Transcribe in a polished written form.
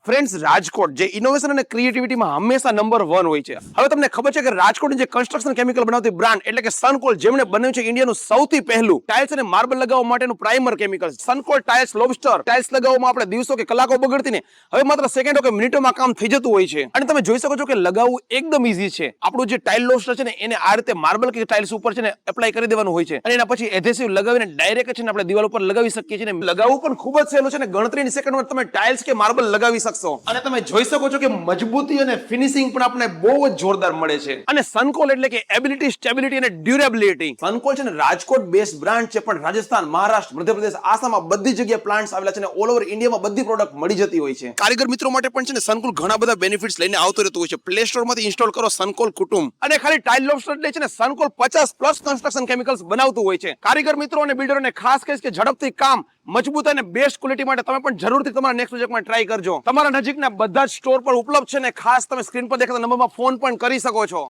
Friends, Rajkot જે innovation અને ક્રિએટિવિટીમાં હંમેશા નંબર 1 હોય છે. હવે તમને ખબર છે કે રાજકોટની જે કન્સ્ટ્રક્શન કેમિકલ બનાવતી બ્રાન્ડ એટલે કે સનકોલ, જેમણે બનાવ્યું છે ઇન્ડિયાનું સૌથી પહેલું ટાઇલ્સ અને માર્બલ લગાવવા માટેનું પ્રાઇમર કેમિકલ સનકોલ ટાઇલ્સ લોબસ્ટર. ટાઇલ્સ લગાવવામાં આપણે દિવસો કે કલાકો બગડતી ને હવે માત્ર સેકન્ડો કે મિનિટોમાં કામ થઈ જતું હોય છે. અને તમે જોઈ શકો છો કે લગાવવું એકદમ ઈઝી છે. આપણું જે ટાઇલ લોબસ્ટર છે ને એને આ રીતે માર્બલ કે ટાઇલ્સ ઉપર છે ને એપ્લાય કરી દેવાનું હોય છે અને એના પછી એધેસિવ લગાવીને ડાયરેક્ટ છે ને આપણે દિવાલ ઉપર લગાવી શકીએ છીએ. લગાવવું પણ ખૂબ જ સહેલું છે ને ગણતરીની સેકન્ડમાં તમે ટાઇલ્સ કે માર્બલ લગાવી શકશો. અને તમે જોઈ શકો છો કે મજબૂતી અને ફિનિશિંગ પણ આપણે બહુ જ જોરદાર મળે છે. અને સનકોલ એટલે કે એબિલિટી, સ્ટેબિલિટી અને ડ્યુરેબિલિટી. સનકોલ છે ને રાજકોટ બેસ્ડ બ્રાન્ડ છે, પણ રાજસ્થાન, મહારાષ્ટ્ર, મધ્યપ્રદેશ, આસામમાં બધી જગ્યાએ પ્લાન્ટ્સ આવેલા છે અને ઓલ ઓવર ઇન્ડિયામાં બધી પ્રોડક્ટ મળી જતી હોય છે. કારીગર મિત્રો માટે પણ છે ને સનકોલ ઘણા બધા બેનિફિટ્સ લઈને આવતો રહેતું હોય છે. પ્લે સ્ટોર માંથી ઇન્સ્ટોલ કરો સનકોલ કુટુંબ અને ખાલી ટાઇલ લોબસ્ટર એટલે છે ને સનકોલ 50+ કન્સ્ટ્રક્શન કેમિકલ્સ બનાવતું હોય છે. કારીગર મિત્રો અને બિલ્ડરોને ખાસ કહીશ કે ઝડપથી કામ, મજબૂત અને બેસ્ટ ક્વોલિટી માટે તમે પણ જરૂરથી તમારા નેક્સ્ટ પ્રોજેક્ટમાં ટ્રાય કરજો. તમારા નજીકના બધા જ સ્ટોર પર ઉપલબ્ધ છે ને ખાસ તમે સ્ક્રીન પર દેખાતા નંબરમાં ફોન પણ કરી શકો છો.